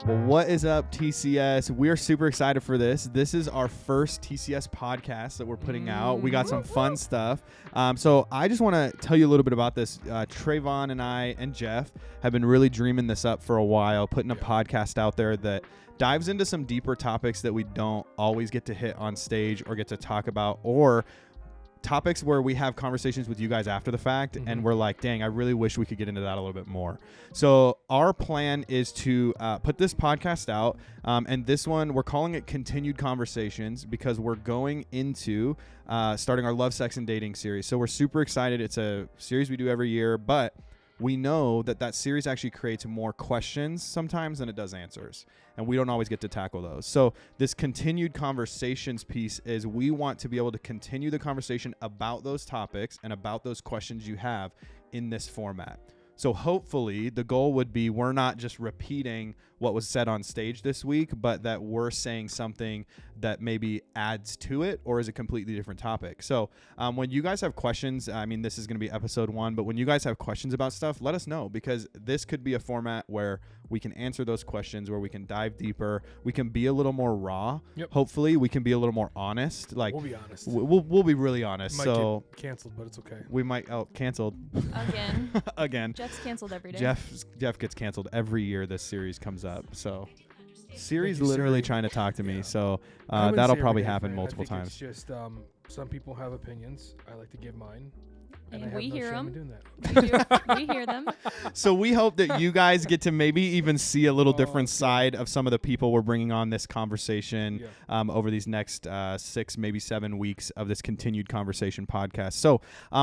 Well, what is up, TCS? We're super excited for this. This is our first TCS podcast that we're putting out. We got some fun stuff. So I just want to tell you a little bit about this. Trayvon and I and Jeff have been really dreaming this up for a while, putting a podcast out there that dives into some deeper topics that we don't always get to hit on stage or get to talk about, or topics where we have conversations with you guys after the fact and we're like, dang, I really wish we could get into that a little bit more. So our plan is to put this podcast out, and this one we're calling it Continued Conversations because we're going into starting our Love, Sex, and Dating series. So we're super excited. It's a series we do every year, but we know that series actually creates more questions sometimes than it does answers, and we don't always get to tackle those. So this continued conversations piece is we want to be able to continue the conversation about those topics and about those questions you have in this format. So hopefully the goal would be we're not just repeating what was said on stage this week, but that we're saying something that maybe adds to it or is a completely different topic. So when you guys have questions, I mean, this is going to be episode 1, but when you guys have questions about stuff, let us know, because this could be a format where we can answer those questions, where we can dive deeper. We can be a little more raw. Yep. Hopefully we can be a little more honest. Like we'll be honest. We'll be really honest. Might so get canceled, but it's okay. We might canceled again. Jeff's canceled every day. Jeff gets canceled every year this series comes up. So Siri's literally trying to talk to me. So that'll probably happen multiple times. It's just some people have opinions. I like to give mine. And we hear them. We hear them. So we hope that you guys get to maybe even see a little different side of some of the people we're bringing on this conversation over these next 6, maybe 7 weeks of this Continued Conversation podcast. So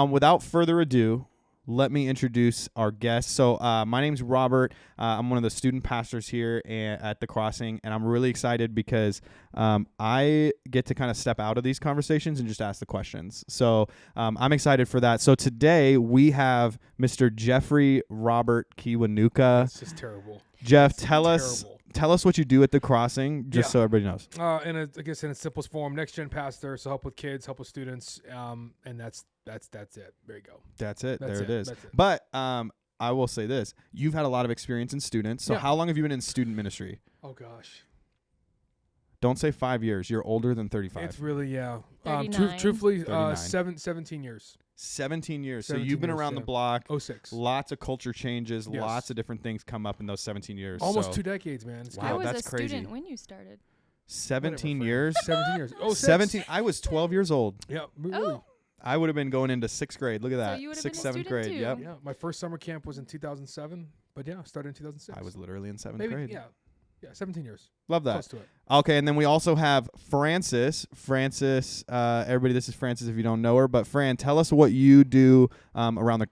without further ado, let me introduce our guest. So my name's Robert. I'm one of the student pastors here at The Crossing, and I'm really excited because I get to kind of step out of these conversations and just ask the questions. So I'm excited for that. So today we have Mr. Jeffrey Robert Kiwanuka. It's just terrible. Jeff, tell us what you do at The Crossing, just so everybody knows. I guess in its simplest form, next gen pastor, so help with kids, help with students, and that's it. There you go. That's it. There it is. But I will say this: you've had a lot of experience in students. So how long have you been in student ministry? Oh gosh. Don't say 5 years. You're older than 35. It's really 39. Truthfully, 17 years. 17 years. So you've been around the block. 06. Lots of culture changes. Yes. Lots of different things come up in those 17 years. Almost 2 decades, man. Wow, I was that's a crazy. student when you started. 17 years? 17 years. Oh, 17. I was 12 years old. Yeah, really. I would have been going into 6th grade. Look at that. So you would have been 6th, a 7th grade. too. Yep. Yeah, my first summer camp was in 2007, but I started in 2006. I was literally in 7th grade. Yeah, 17 years. Love that. Close to it. Okay, and then we also have Frances. Everybody, this is Frances if you don't know her. But Fran, tell us what you do around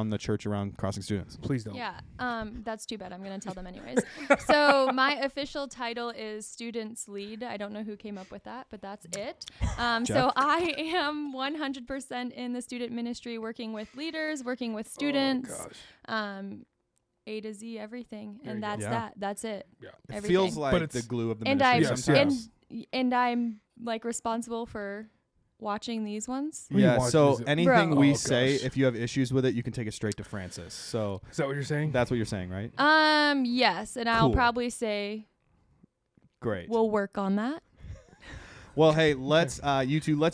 the church, around Crossing students. Please don't. Yeah, that's too bad. I'm going to tell them anyways. So my official title is Students Lead. I don't know who came up with that, but that's it. So I am 100% in the student ministry, working with leaders, working with students. Oh, gosh. A to Z, everything, and that's that's it. Yeah, it feels like the glue of the and ministry sometimes. And I'm like responsible for watching these ones. Yeah. So anything we say, gosh. if you have issues with it, you can take it straight to Frances. So is that what you're saying? That's what you're saying, right? Yes, and I'll probably say, great. We'll work on that. Well, hey, let's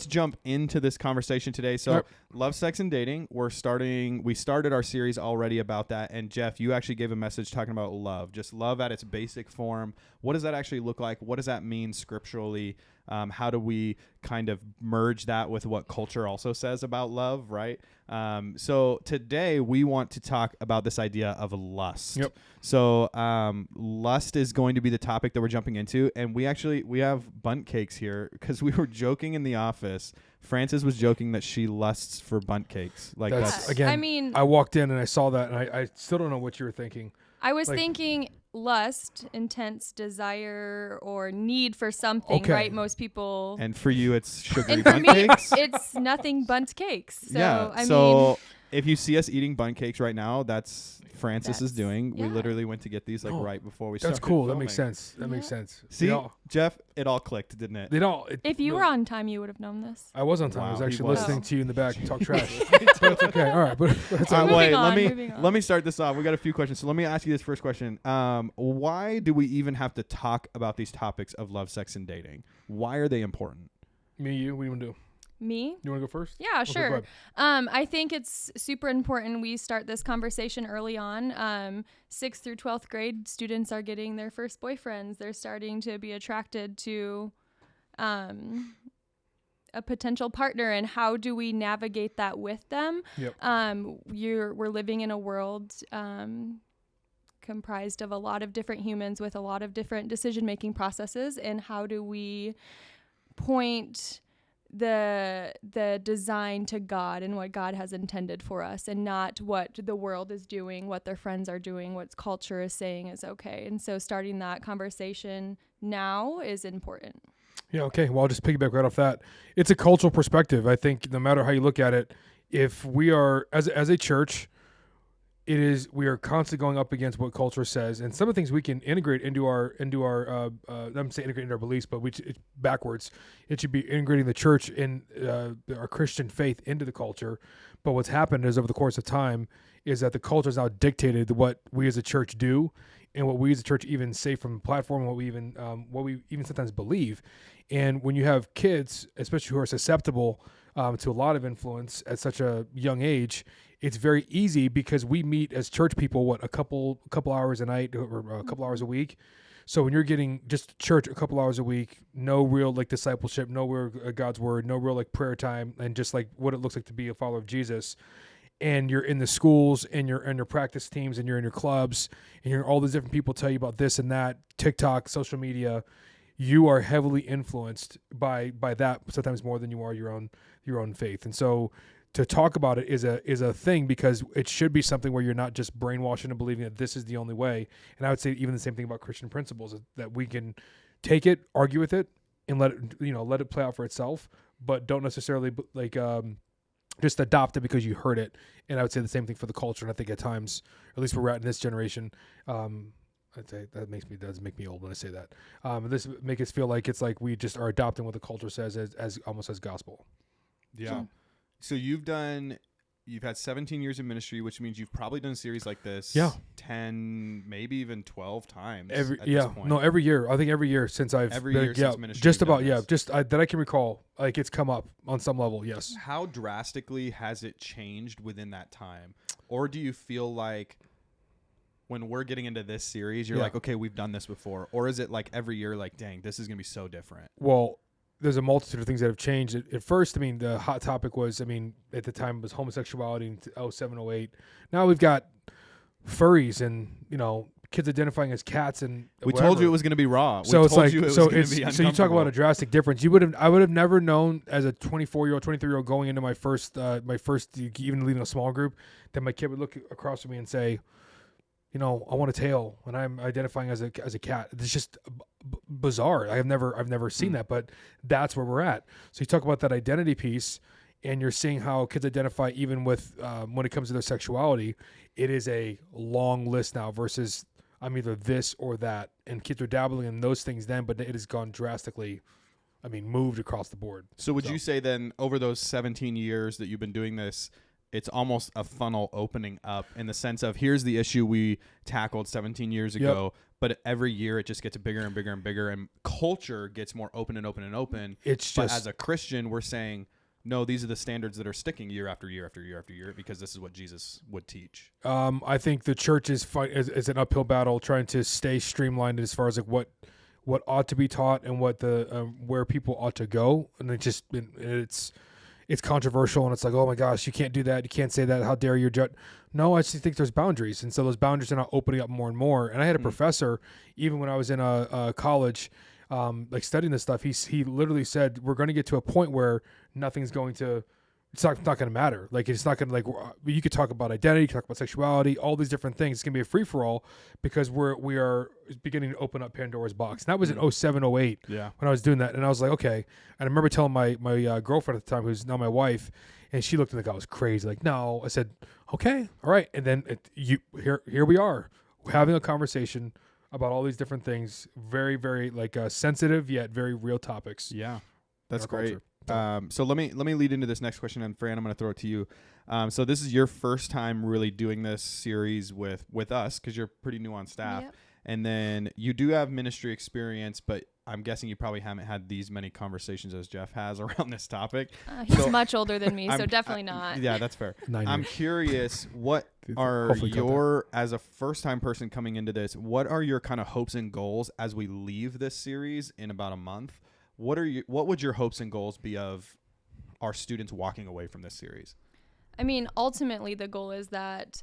jump into this conversation today. So, Love, Sex, and Dating. We started our series already about that. And Jeff, you actually gave a message talking about love, just love at its basic form. What does that actually look like? What does that mean scripturally? How do we kind of merge that with what culture also says about love, right? So today we want to talk about this idea of lust. Yep. So lust is going to be the topic that we're jumping into, and we have bundt cakes here because we were joking in the office. Frances was joking that she lusts for bundt cakes. Like that's again. I mean, I walked in and I saw that, and I still don't know what you were thinking. I was thinking lust, intense desire or need for something, right? Most people. And for you, it's sugary and for bundt me, cakes? it's nothing bundt cakes. So, yeah. I mean. If you see us eating bundt cakes right now, that's Francis is doing. yeah. We literally went to get these right before we started. That's cool. filming. That makes sense. That makes sense. See, Jeff, it all clicked, didn't it? If you were on time, you would have known this. I was on time. I was Wow, he actually was. listening to you in the back talk trash. But it's okay. All right. But that's All all right, right. wait. Moving on. Let me start this off. We got a few questions. So let me ask you this first question. Why do we even have to talk about these topics of love, sex, and dating? Why are they important? Me, you. What do you want to do? Me? You want to go first? Yeah, Okay, sure. go ahead. I think it's super important we start this conversation early on. 6th through 12th grade students are getting their first boyfriends. They're starting to be attracted to a potential partner, and how do we navigate that with them? Yep. We're living in a world comprised of a lot of different humans with a lot of different decision-making processes, and how do we point the design to God and what God has intended for us, and not what the world is doing, what their friends are doing, what culture is saying is okay. And so starting that conversation now is important. Yeah, okay. Well, I'll just piggyback right off that. It's a cultural perspective. I think no matter how you look at it, if we are, as a church, we are constantly going up against what culture says, and some of the things we can integrate into our I'm saying integrate into our beliefs, but it's backwards. It should be integrating the church in our Christian faith into the culture. But what's happened is over the course of time is that the culture has now dictated what we as a church do, and what we as a church even say from the platform, what we even sometimes believe. And when you have kids, especially who are susceptible to a lot of influence at such a young age, it's very easy because we meet as church people, a couple hours a night or a couple hours a week. So when you're getting just church a couple hours a week, no real discipleship, no real God's word, no real prayer time, and just what it looks like to be a follower of Jesus. And you're in the schools, and you're in your practice teams, and you're in your clubs, and you're all these different people tell you about this and that, TikTok, social media. You are heavily influenced by that, sometimes more than you are your own faith. And so to talk about it is a thing, because it should be something where you're not just brainwashing and believing that this is the only way. And I would say even the same thing about Christian principles, that we can take it, argue with it, and let it play out for itself, but don't necessarily just adopt it because you heard it. And I would say the same thing for the culture. And I think at times, at least where we're at in this generation, I'd say that does make me old when I say that. This make us feel like it's like we just are adopting what the culture says as almost as gospel. Yeah. Sure. So you've had 17 years of ministry, which means you've probably done series like this 10, maybe even 12 times. This point. No, every year. I think every year since I've since ministry. just about that I can recall. It's come up on some level. Yes. How drastically has it changed within that time? Or do you feel like when we're getting into this series, you're like, okay, we've done this before? Or is it like every year, like, dang, this is going to be so different? Well, there's a multitude of things that have changed. At first, the hot topic was, at the time it was homosexuality in 07, 08. Now we've got furries and, kids identifying as cats and we told you it was going to be raw. So it's like, so you talk about a drastic difference. I would have never known as a 24-year-old, 23-year-old going into my first, even leading a small group, that my kid would look across from me and say, I want a tail, and I'm identifying as a cat. It's just bizarre. I've never seen that, but that's where we're at. So you talk about that identity piece, and you're seeing how kids identify even with when it comes to their sexuality. It is a long list now versus I'm either this or that, and kids are dabbling in those things then, but it has gone drastically. Moved across the board. So would you say then over those 17 years that you've been doing this, it's almost a funnel opening up in the sense of here's the issue we tackled 17 years ago, but every year it just gets bigger and bigger and bigger, and culture gets more open and open and open. But as a Christian, we're saying, no, these are the standards that are sticking year after year after year after year because this is what Jesus would teach. I think the church is an uphill battle trying to stay streamlined as far as what ought to be taught and what where people ought to go, and it's controversial, and it's like, oh my gosh, you can't do that. You can't say that. How dare you judge? No, I just think there's boundaries. And so those boundaries are now opening up more and more. And I had a professor, even when I was in a college, studying this stuff, he literally said, we're going to get to a point where it's not going to matter. It's not going to you could talk about identity, you could talk about sexuality, all these different things. It's going to be a free for all because we are beginning to open up Pandora's box. And that was in 07, 08 when I was doing that. And I was like, okay. And I remember telling my girlfriend at the time, who's now my wife, And she looked at the guy, was crazy. Like, no. I said, okay, all right. And then here we are having a conversation about all these different things. Very, very like sensitive yet very real topics. Yeah, that's great. Culture. So let me lead into this next question, and Fran, I'm going to throw it to you. So this is your first time really doing this series with us because you're pretty new on staff. Yep. And then you do have ministry experience, but I'm guessing you probably haven't had these many conversations as Jeff has around this topic. He's much older than me, so definitely not. Yeah, that's fair. 9 I'm years. curious, what are Hopefully your, as a first-time person coming into this, what are your kind of hopes and goals as we leave this series in about a month? What would your hopes and goals be of our students walking away from this series? I mean, ultimately, the goal is that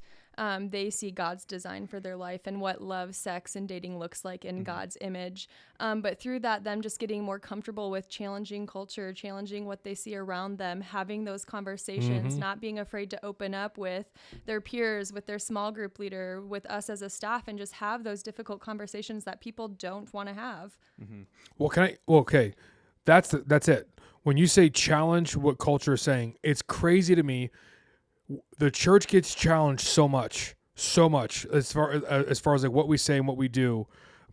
they see God's design for their life and what love, sex, and dating looks like in God's image. But through that, them just getting more comfortable with challenging culture, challenging what they see around them, having those conversations, not being afraid to open up with their peers, with their small group leader, with us as a staff, and just have those difficult conversations that people don't want to have. Well, okay. That's it. When you say challenge what culture is saying, it's crazy to me. The church gets challenged so much as far as like what we say and what we do,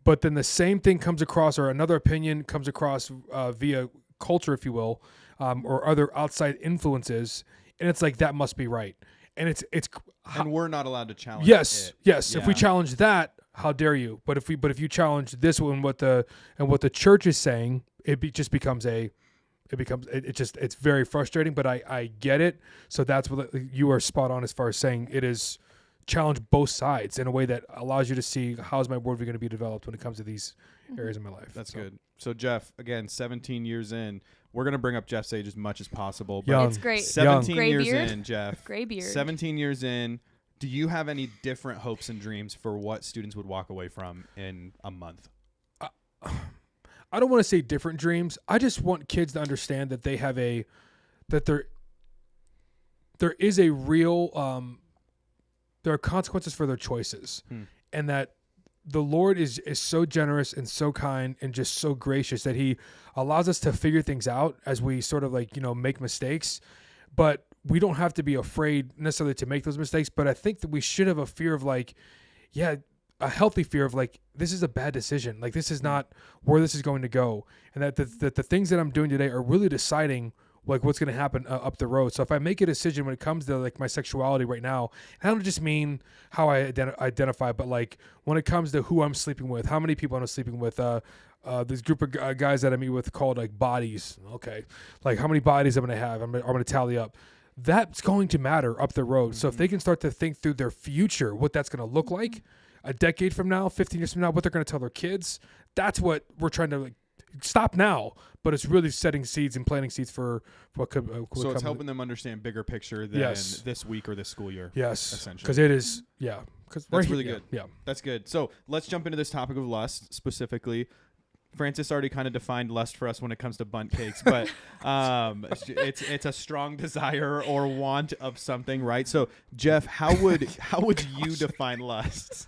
but then the same thing comes across, or another opinion comes across via culture, if you will, or other outside influences, and it's like that must be right, and and we're not allowed to challenge. Yes. Yeah. If we challenge that, how dare you? But if you challenge this one, what the church is saying, it's very frustrating, but I get it. So that's what you are spot on as far as saying it is challenge both sides in a way that allows you to see how's my worldview going to be developed when it comes to these areas of my life. That's good. So Jeff, again, 17 years in, we're going to bring up Jeff's age as much as possible. But Young. It's great. 17 Gray years beard? in, Jeff. Gray beard. 17 years in, do you have any different hopes and dreams for what students would walk away from in a month? I don't want to say different dreams. I just want kids to understand that they have there is a real, there are consequences for their choices, and that the Lord is so generous and so kind and just so gracious that he allows us to figure things out as we sort of like, make mistakes, but we don't have to be afraid necessarily to make those mistakes. But I think that we should have a fear of a healthy fear of like, this is a bad decision. Like, this is not where this is going to go. And that the things that I'm doing today are really deciding like what's going to happen up the road. So if I make a decision when it comes to like my sexuality right now, I don't just mean how I identify, but like when it comes to who I'm sleeping with, how many people I'm sleeping with, this group of guys that I meet with called like bodies. Okay. Like how many bodies I'm going to have, I'm going to tally up. That's going to matter up the road. So if they can start to think through their future, what that's going to look like a decade from now, 15 years from now, what they're going to tell their kids, that's what we're trying to like stop now, but it's really setting seeds and planting seeds for what could so it's helping them understand bigger picture than this week or this school year. Yes, essentially, because it is. Yeah, because that's really good. Yeah, that's good. So let's jump into this topic of lust specifically. Francis already kind of defined lust for us when it comes to bundt cakes, but it's a strong desire or want of something, right? So Jeff, how would you define lust?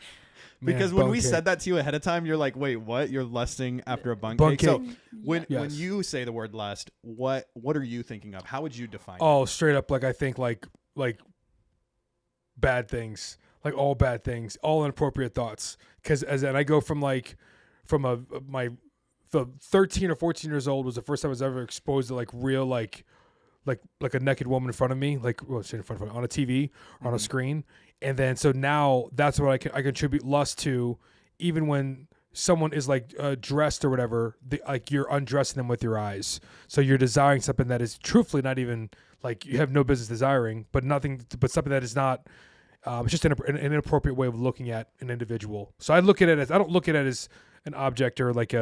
Because when we said that to you ahead of time, you're like, wait, what? You're lusting after a bundt cake? So when you say the word lust, what are you thinking of? How would you define it? Oh, straight up, like I think like bad things, like all bad things, all inappropriate thoughts. Because I go from my 13 or 14 years old was the first time I was ever exposed to like real like a naked woman in front of me, like in front of me, on a TV or on a screen. And then so now that's what I contribute lust to, even when someone is like dressed or whatever, like you're undressing them with your eyes. So you're desiring something that is truthfully not even like you have no business desiring, but something that is not. It's just an inappropriate way of looking at an individual. So I look at it as, I don't look at it as an object or like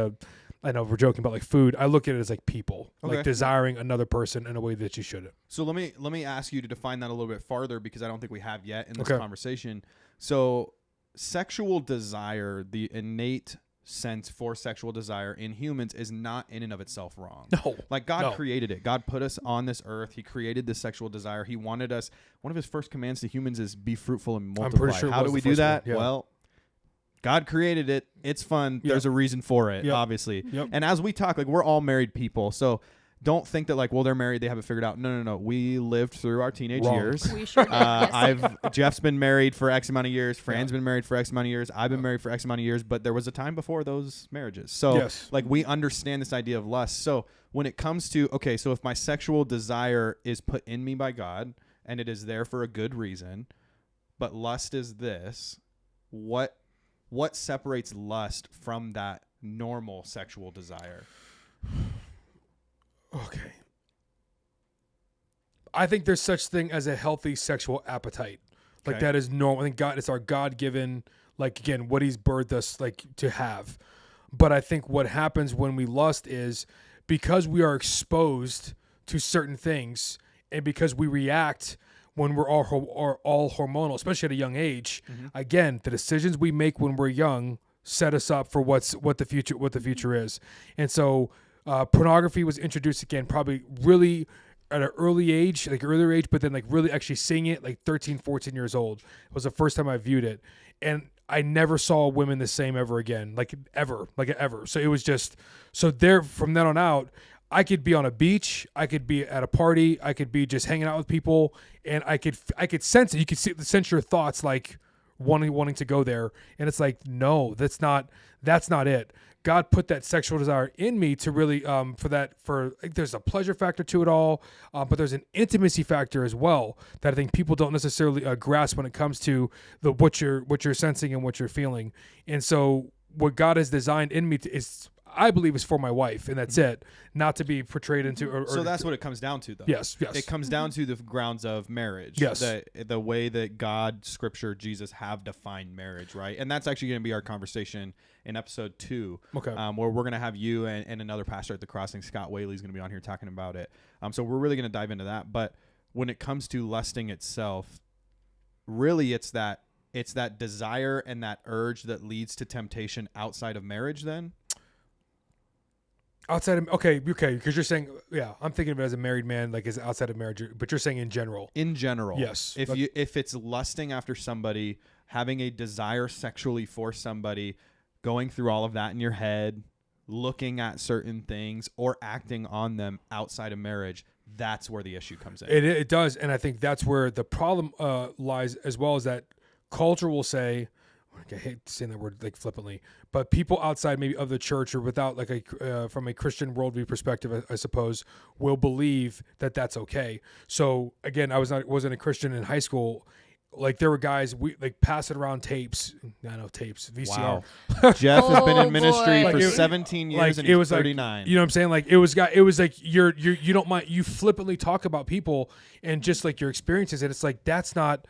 I know we're joking about like food. I look at it as like people, like desiring another person in a way that you shouldn't. So let me ask you to define that a little bit farther, because I don't think we have yet in this conversation. So sexual desire, the innate sense for sexual desire in humans, is not in and of itself wrong. No. Like God created it. God put us on this earth. He created this sexual desire. He wanted us. One of his first commands to humans is be fruitful and multiply. I'm pretty sure. How do we do that? One, yeah. Well, God created it. It's fun. Yep. There's a reason for it, obviously. Yep. And as we talk, like we're all married people. So don't think that like, well, they're married, they have it figured out. No. We lived through our teenage Wrong. years. We sure did. Yes. Jeff's been married for X amount of years. Fran's been married for X amount of years. I've been married for X amount of years. But there was a time before those marriages. So like we understand this idea of lust. So when it comes to, okay, so if my sexual desire is put in me by God and it is there for a good reason, but lust is this, what separates lust from that normal sexual desire? Okay. I think there's such thing as a healthy sexual appetite. Like that is normal. I think it's our God-given, like again, what he's birthed us like to have. But I think what happens when we lust is because we are exposed to certain things and because we react when we're all hormonal, especially at a young age. Again, the decisions we make when we're young set us up for what the future is. And so pornography was introduced again, probably really at an earlier age, but then like really actually seeing it like 13, 14 years old. It was the first time I viewed it. And I never saw women the same ever again, like ever. So it was just, from then on out, I could be on a beach, I could be at a party, I could be just hanging out with people, and I could sense it. You could sense your thoughts like wanting to go there. And it's like, no, that's not it. God put that sexual desire in me to really, there's a pleasure factor to it all, but there's an intimacy factor as well that I think people don't necessarily grasp when it comes to what you're sensing and what you're feeling. And so what God has designed in me I believe is for my wife, and that's it, not to be portrayed into. So that's what it comes down to, though. Yes. It comes down to the grounds of marriage. Yes. The way that God, Scripture, Jesus have defined marriage, right? And that's actually going to be our conversation in episode 2, where we're going to have you and another pastor at the Crossing, Scott Whaley's going to be on here talking about it. So we're really going to dive into that. But when it comes to lusting itself, really it's that desire and that urge that leads to temptation outside of marriage then? Outside of because you're saying I'm thinking of it as a married man, like as outside of marriage, but you're saying in general. In general, yes. If it's lusting after somebody, having a desire sexually for somebody, going through all of that in your head, looking at certain things or acting on them outside of marriage, that's where the issue comes in. It does, and I think that's where the problem lies, as well as that culture will say. I hate saying that word like flippantly, but people outside maybe of the church or without like from a Christian worldview perspective, I suppose, will believe that that's okay. So again, I wasn't a Christian in high school. Like there were guys we like passing around tapes. I know tapes, VCR. Wow. Jeff has been in ministry for 17 years like, and it was 39. Like, you know what I'm saying? Like it was like you don't mind, you flippantly talk about people and just like your experiences, and it's like that's not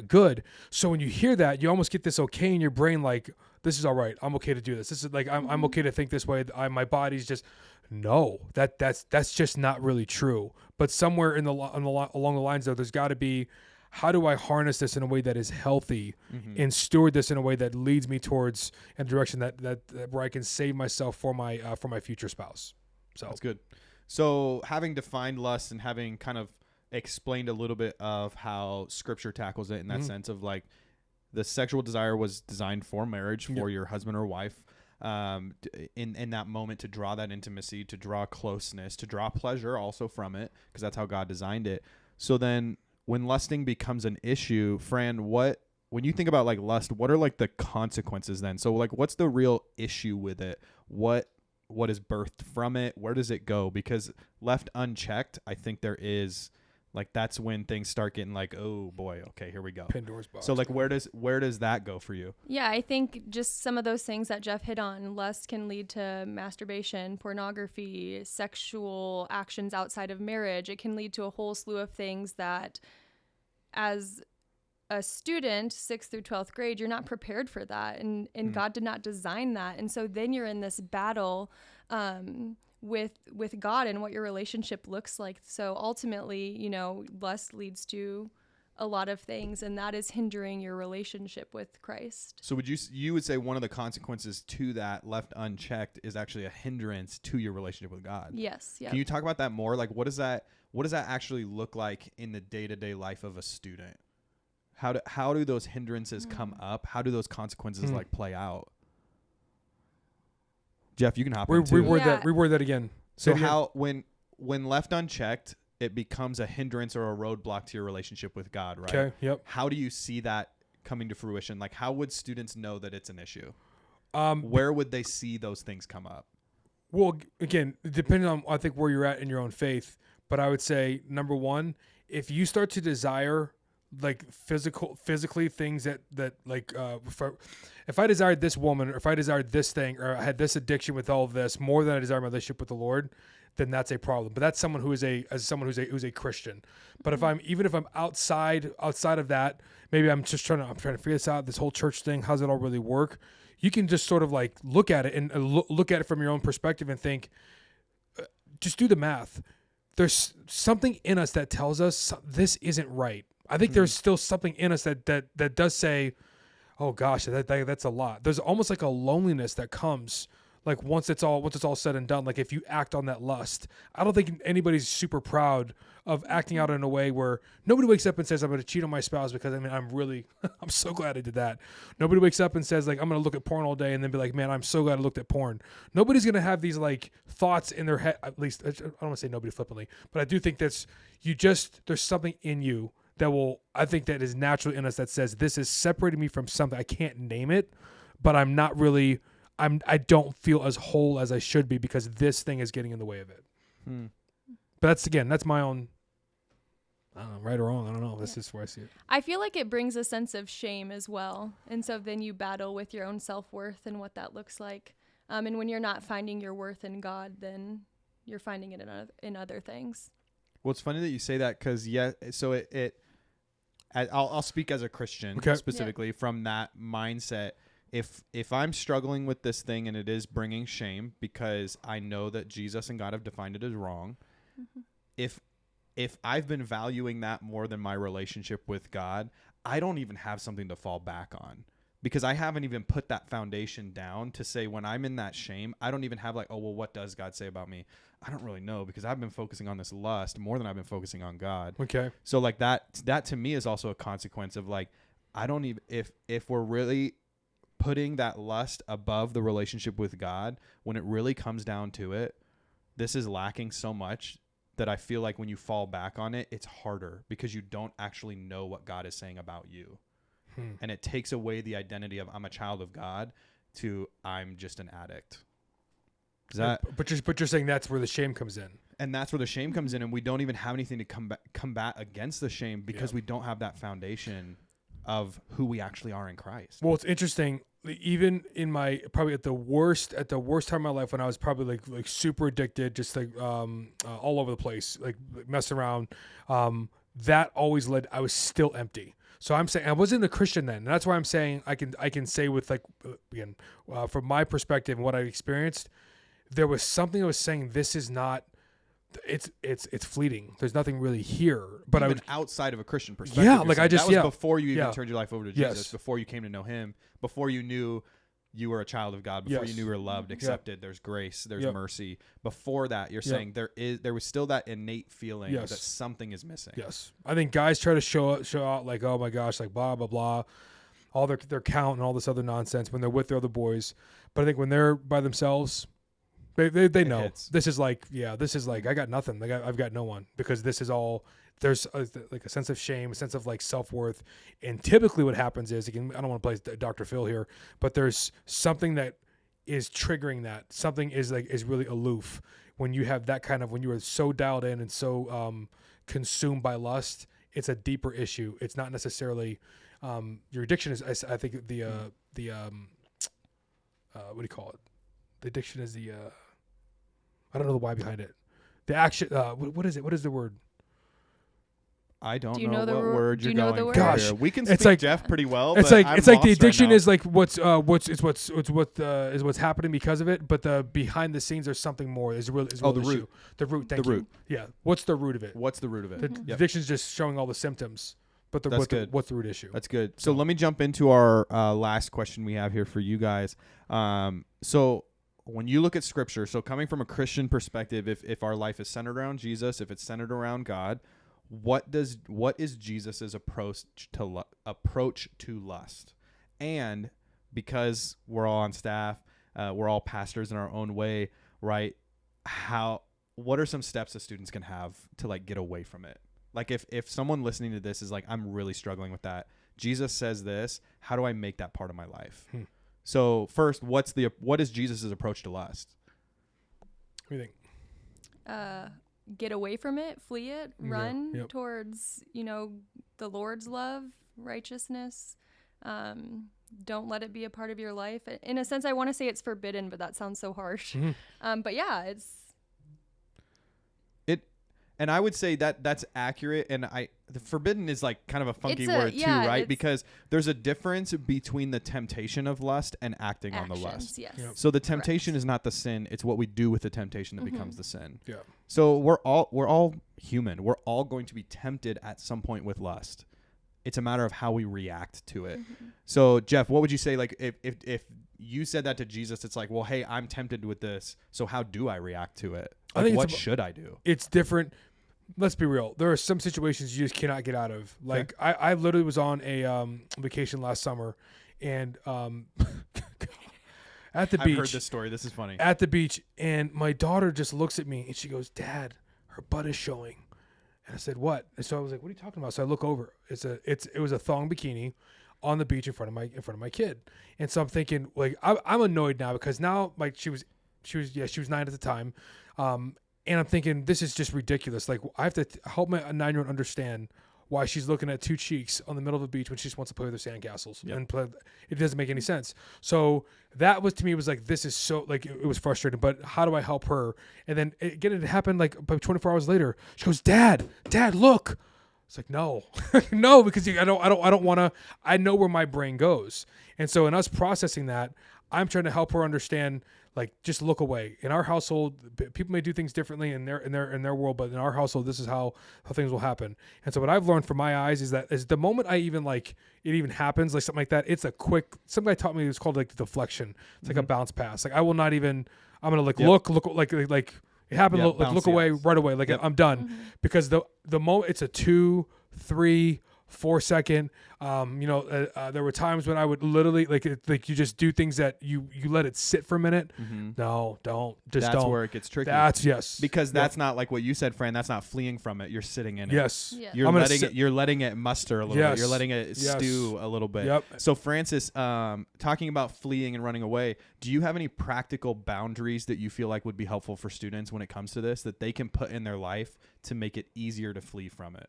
good. So when you hear that, you almost get this okay in your brain, like this is all right. I'm okay to do this. This is like I'm okay to think this way. My body's just no. That's just not really true. But somewhere along the lines though, there's got to be, how do I harness this in a way that is healthy and steward this in a way that leads me towards a direction that where I can save myself for my future spouse. So that's good. So having defined lust and having kind of explained a little bit of how Scripture tackles it in that sense of like the sexual desire was designed for marriage, for your husband or wife, in that moment to draw that intimacy, to draw closeness, to draw pleasure also from it, because that's how God designed it. So then when lusting becomes an issue, Fran, when you think about like lust, what are like the consequences then? So like what's the real issue with it? What is birthed from it? Where does it go? Because left unchecked, I think there is like that's when things start getting like, oh boy, okay, here we go. Pandora's box. So like where does that go for you? Yeah, I think just some of those things that Jeff hit on, lust can lead to masturbation, pornography, sexual actions outside of marriage. It can lead to a whole slew of things that as a student, 6th through 12th grade, you're not prepared for that. And God did not design that. And so then you're in this battle with God and what your relationship looks like. So ultimately, lust leads to a lot of things, and that is hindering your relationship with Christ. So you would say one of the consequences to that left unchecked is actually a hindrance to your relationship with God? Yes. Yep. Can you talk about that more? Like what does that actually look like in the day-to-day life of a student? How do those hindrances come up? How do those consequences like play out? Jeff, you can hop in too. Reword that again. So how when when left unchecked, it becomes a hindrance or a roadblock to your relationship with God, right? Okay. Yep. How do you see that coming to fruition? Like, how would students know that it's an issue? Um, Where would they see those things come up? Well, again, depending on, I think, where you're at in your own faith, but I would say, number one, if you start to desire like physically things that like, if I desired this woman, or if I desired this thing, or I had this addiction with all of this more than I desire my relationship with the Lord, then that's a problem. But that's someone who's a Christian. But if I'm outside of that, maybe I'm trying to figure this out, this whole church thing, how's it all really work? You can just sort of like look at it and look at it from your own perspective and think, just do the math. There's something in us that tells us this isn't right. I think there's still something in us that does say, oh gosh, that's a lot. There's almost like a loneliness that comes like once it's all said and done. Like if you act on that lust, I don't think anybody's super proud of acting out in a way where nobody wakes up and says, I'm going to cheat on my spouse because I'm so glad I did that. Nobody wakes up and says like, I'm going to look at porn all day and then be like, man, I'm so glad I looked at porn. Nobody's going to have these like thoughts in their head. At least I don't want to say nobody flippantly, but I do think there's something in you I think that is naturally in us that says this is separating me from something. I can't name it, but I don't feel as whole as I should be because this thing is getting in the way of it. But that's my own, I don't know, right or wrong. I don't know. This is where I see it. I feel like it brings a sense of shame as well. And so then you battle with your own self-worth and what that looks like. And when you're not finding your worth in God, then you're finding it in other things. Well, it's funny that you say that because, so I'll speak as a Christian specifically from that mindset. If I'm struggling with this thing and it is bringing shame because I know that Jesus and God have defined it as wrong, if I've been valuing that more than my relationship with God, I don't even have something to fall back on because I haven't even put that foundation down to say when I'm in that shame, I don't even have like, oh, well, what does God say about me? I don't really know because I've been focusing on this lust more than I've been focusing on God. Okay. So like that to me is also a consequence of like, I don't even, if we're really putting that lust above the relationship with God, when it really comes down to it, this is lacking so much that I feel like when you fall back on it, it's harder because you don't actually know what God is saying about you. And it takes away the identity of I'm a child of God to I'm just an addict. But you're saying that's where the shame comes in. And that's where the shame comes in, and we don't even have anything to combat against the shame because we don't have that foundation of who we actually are in Christ. Well, it's interesting. Even in my probably at the worst time of my life when I was probably like super addicted, just like all over the place, like messing around. That always led. I was still empty. So I'm saying I wasn't a Christian then, and that's why I'm saying I can say with like again from my perspective and what I experienced, there was something that was saying this is not. It's fleeting. There's nothing really here. But even I would outside of a Christian perspective. Yeah, like I just that was before you even turned your life over to Jesus, Yes. before you came to know Him, before you knew you were a child of God, before you knew you were loved, accepted. There's grace, there's mercy. Before that, you're saying there was still that innate feeling that something is missing. Yes, I think guys try to show out like, oh my gosh, like blah blah blah, all their count and all this other nonsense when they're with their other boys. But I think when they're by themselves, they know this is like I got nothing. Like I've got no one because this is all. There's like a sense of shame, a sense of like self-worth. And typically what happens is, again, I don't want to play Dr. Phil here, but there's something that is triggering that. Something is really aloof when you have that kind of, when you are so dialed in and so consumed by lust. It's a deeper issue. It's not necessarily your addiction is, I think what do you call it? The addiction is the, I don't know the why behind it. The action, what is it? What is the word? I don't know what word you're going for. Gosh, here. We can speak like, Jeff pretty well. It's but like the addiction is like what's happening because of it, but the behind the scenes there's something more. Is the root. The root. Thank you. Yeah. What's the root of it? What's the root of it? The addiction is just showing all the symptoms, but what's the root issue? That's good. So let me jump into our last question we have here for you guys. So when you look at Scripture, so coming from a Christian perspective, if our life is centered around Jesus, if it's centered around God, what is Jesus's approach to lust? And because we're all on staff, we're all pastors in our own way, right? How what are some steps that students can have to like get away from it? Like if someone listening to this is like, I'm really struggling with that. Jesus says this, how do I make that part of my life? So first, what is Jesus's approach to lust? What do you think? Get away from it, flee it, run Yep. towards, the Lord's love, righteousness. Don't let it be a part of your life. In a sense, I want to say it's forbidden, but that sounds so harsh. But yeah, And I would say that that's accurate. And the forbidden is like kind of a funky word too, right? Because there's a difference between the temptation of lust and acting on the lust. Yes. Yep. So the temptation is not the sin; it's what we do with the temptation that becomes the sin. Yeah. So we're all human. We're all going to be tempted at some point with lust. It's a matter of how we react to it. So Jeff, what would you say? Like if you said that to Jesus, it's like, well, hey, I'm tempted with this. So how do I react to it? Like, I think what should I do? It's different. Let's be real. There are some situations you just cannot get out of. Like I literally was on a vacation last summer, and at the beach. I've heard this story. This is funny. At the beach, and my daughter just looks at me and she goes, "Dad, her butt is showing." And I said, "What?" And so I was like, "What are you talking about?" So I look over. It was a thong bikini on the beach in front of my kid. And so I'm thinking, like, I'm annoyed now because now she was 9 at the time. And I'm thinking, this is just ridiculous. Like, I have to help my 9-year-old understand why she's looking at two cheeks on the middle of the beach when she just wants to play with her sandcastles. And play. It doesn't make any sense. So that was, to me, was like, this is so, like, it was frustrating. But how do I help her? And then again, it happened like about 24 hours later. She goes, Dad, look. It's like, no, no, because I don't want to. I know where my brain goes. And so in us processing that, I'm trying to help her understand, like, just look away. In our household, people may do things differently in their world, but in our household, this is how things will happen. And so what I've learned from my eyes is that the moment I even it even happens, like something like that, it's a quick, somebody taught me it's called like deflection. It's like a bounce pass. Like I will not even, I'm going to look like it happened. Look away right away. Like I'm done because the moment it's a 2, 3, 4 second. There were times when I would literally like you just do things that you let it sit for a minute. No, don't. That's where it gets tricky. Because that's not like what you said, Fran. That's not fleeing from it. You're sitting in it. Yes. Yeah. You're letting it muster a little bit. You're letting it stew a little bit. Yep. So Francis, talking about fleeing and running away, do you have any practical boundaries that you feel like would be helpful for students when it comes to this that they can put in their life to make it easier to flee from it?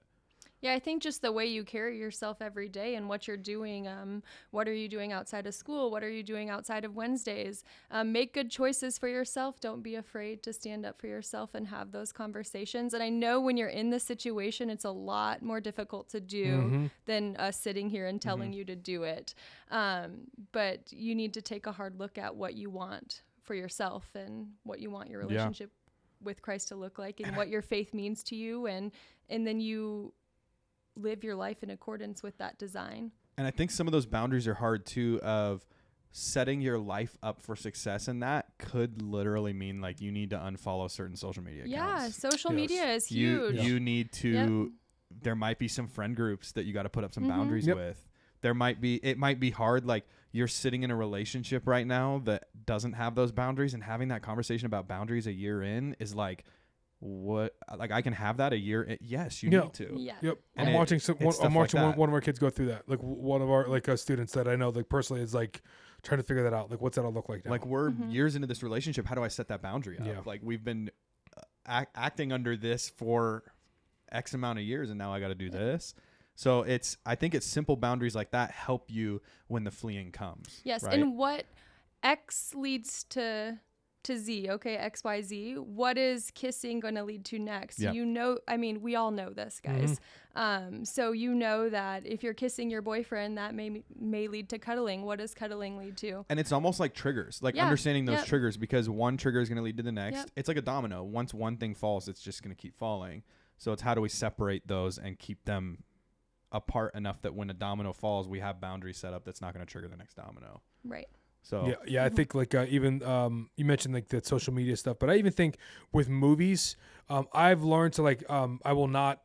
Yeah, I think just the way you carry yourself every day and what you're doing. What are you doing outside of school? What are you doing outside of Wednesdays? Make good choices for yourself. Don't be afraid to stand up for yourself and have those conversations. And I know when you're in this situation, it's a lot more difficult to do than us sitting here and telling you to do it. But you need to take a hard look at what you want for yourself and what you want your relationship with Christ to look like and what your faith means to you. And then you live your life in accordance with that design. And I think some of those boundaries are hard too, of setting your life up for success, and that could literally mean like you need to unfollow certain social media accounts. Yeah, social media is huge. You need to there might be some friend groups that you got to put up some boundaries with. It might be hard, like you're sitting in a relationship right now that doesn't have those boundaries, and having that conversation about boundaries a year in is like, what, like I can have that a year. Yes, you need to. Yeah. Yep. And I'm watching one of our kids go through that. Like one of our students that I know like personally is like trying to figure that out. Like what's that all look like now? Like we're years into this relationship. How do I set that boundary up? Yeah. Like we've been acting under this for X amount of years, and now I got to do this. So I think it's simple boundaries like that help you when the fleeing comes. Yes. Right? And what X leads to Z, okay, X, Y, Z. What is kissing going to lead to next? Yep. We all know this, guys. So you know that if you're kissing your boyfriend, that may lead to cuddling. What does cuddling lead to? And it's almost like triggers, like understanding those triggers, because one trigger is going to lead to the next. It's like a domino. Once one thing falls, it's just going to keep falling. So it's how do we separate those and keep them apart enough that when a domino falls, we have boundaries set up that's not going to trigger the next domino. Right. So yeah, I think like even you mentioned like the social media stuff, but I even think with movies, I've learned to like I will not.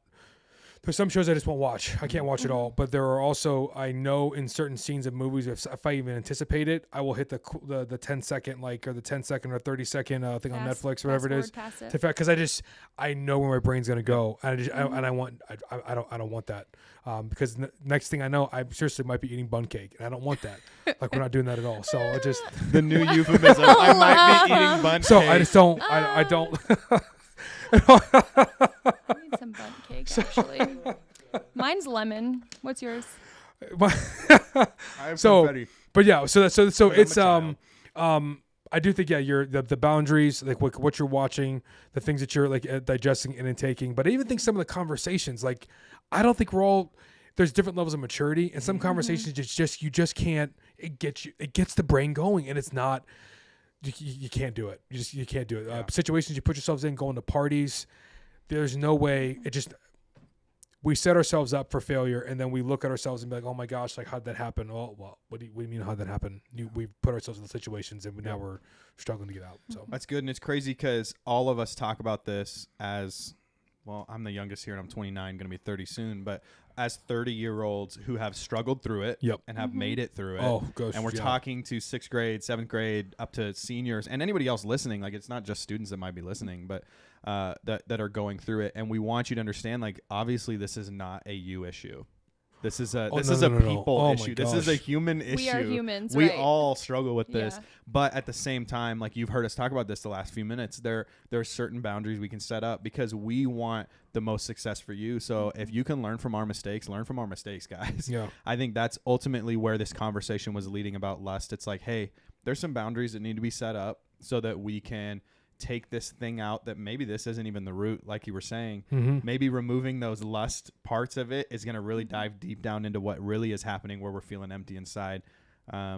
there's some shows I just won't watch. I can't watch it all. But there are also, I know in certain scenes of movies, if I even anticipate it, I will hit the 10-second or the 10-second or 30-second thing on Netflix, whatever it is, because I know where my brain's gonna go, and I don't want that, because next thing I know, I seriously might be eating bun cake, and I don't want that. Like, we're not doing that at all. So I just the new euphemism. I might be eating bun cake. So I just don't. I don't. I need some bun cake, actually. Mine's lemon. What's yours? I have confetti. But yeah, so it's I do think you're the boundaries, like what you're watching, the things that you're like digesting and intaking. But I even think some of the conversations, like, I don't think we're all. There's different levels of maturity, and some conversations you just can't. It gets the brain going, and it's not. You can't do it. You can't do it. Yeah. Situations you put yourselves in, going to parties, there's no way. We set ourselves up for failure, and then we look at ourselves and be like, "Oh my gosh, like, how'd that happen?" Oh, well, what do you mean how'd that happen? We put ourselves in the situations, and now we're struggling to get out. So that's good, and it's crazy because all of us talk about this as well. I'm the youngest here, and I'm 29, going to be 30 soon, but as 30-year-olds who have struggled through it and have made it through it. Oh, gosh, and we're talking to 6th grade, 7th grade, up to seniors, and anybody else listening. Like, it's not just students that might be listening, but that are going through it. And we want you to understand, like, obviously this is not a you issue. This is a people issue. This is a human issue. We are humans. We right? all struggle with this, but at the same time, like you've heard us talk about this the last few minutes, there are certain boundaries we can set up because we want the most success for you. So if you can learn from our mistakes, guys. Yeah. I think that's ultimately where this conversation was leading about lust. It's like, hey, there's some boundaries that need to be set up so that we can take this thing out, that maybe this isn't even the root, like you were saying. Maybe removing those lust parts of it is going to really dive deep down into what really is happening, where we're feeling empty inside.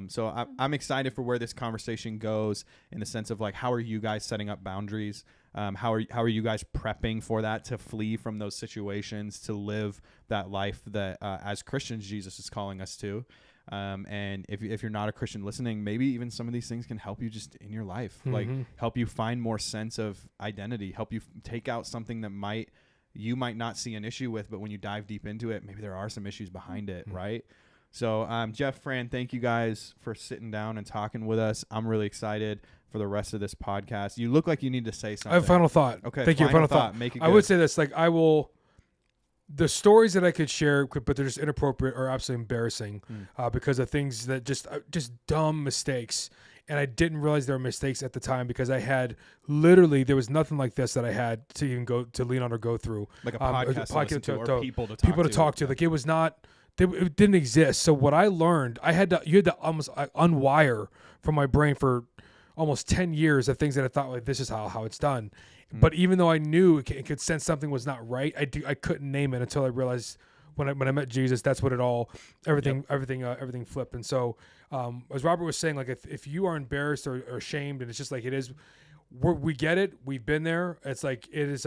So I'm excited for where this conversation goes, in the sense of, like, how are you guys setting up boundaries? How are you guys prepping for that, to flee from those situations, to live that life that as Christians Jesus is calling us to? And if you're not a Christian listening, maybe even some of these things can help you just in your life, like help you find more sense of identity, help you take out something that you might not see an issue with, but when you dive deep into it, maybe there are some issues behind it, right? So Jeff, Fran, thank you guys for sitting down and talking with us. I'm really excited for the rest of this podcast. You look like you need to say something. I have a final thought. Okay, thank you. Final thought. Make it I would say this, like, the stories that I could share, but they're just inappropriate or absolutely embarrassing because of things that just dumb mistakes. And I didn't realize there were mistakes at the time, because I had there was nothing like this that I had to even go to lean on or go through. Like a podcast to listen to, or people to talk to. Like, it was not, it didn't exist. So what I learned, you had to almost unwire from my brain for almost 10 years of things that I thought, like, this is how it's done. But even though I knew it could sense something was not right, I couldn't name it until I realized when I met Jesus, that's what everything flipped. And so, as Robert was saying, like, if you are embarrassed or ashamed, and it's just like it is, we get it. We've been there. It's like, it is,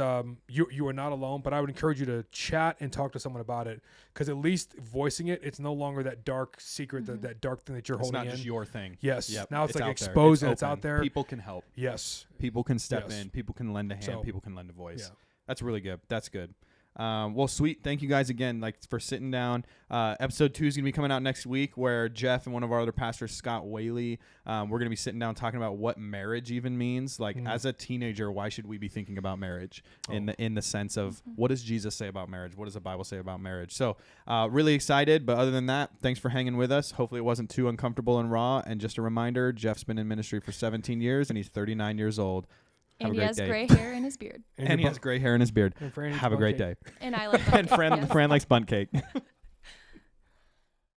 you are not alone, but I would encourage you to chat and talk to someone about it, because at least voicing it's no longer that dark secret, that dark thing that you're holding in. It's not just your thing. Yes. Yep. Now it's like exposed, and it's out there. People can help. Yes. People can step in. People can lend a hand. People can lend a voice. Yeah. That's really good. That's good. Well, sweet. Thank you guys again, like, for sitting down. Episode 2 is going to be coming out next week, where Jeff and one of our other pastors, Scott Whaley, we're going to be sitting down talking about what marriage even means. Like, as a teenager, why should we be thinking about marriage in the sense of what does Jesus say about marriage? What does the Bible say about marriage? So really excited. But other than that, thanks for hanging with us. Hopefully it wasn't too uncomfortable and raw. And just a reminder, Jeff's been in ministry for 17 years, and he's 39 years old. And he has gray hair in his beard. And he has gray hair in his beard. Have a great day. And I like bun cake. And Fran likes bun cake.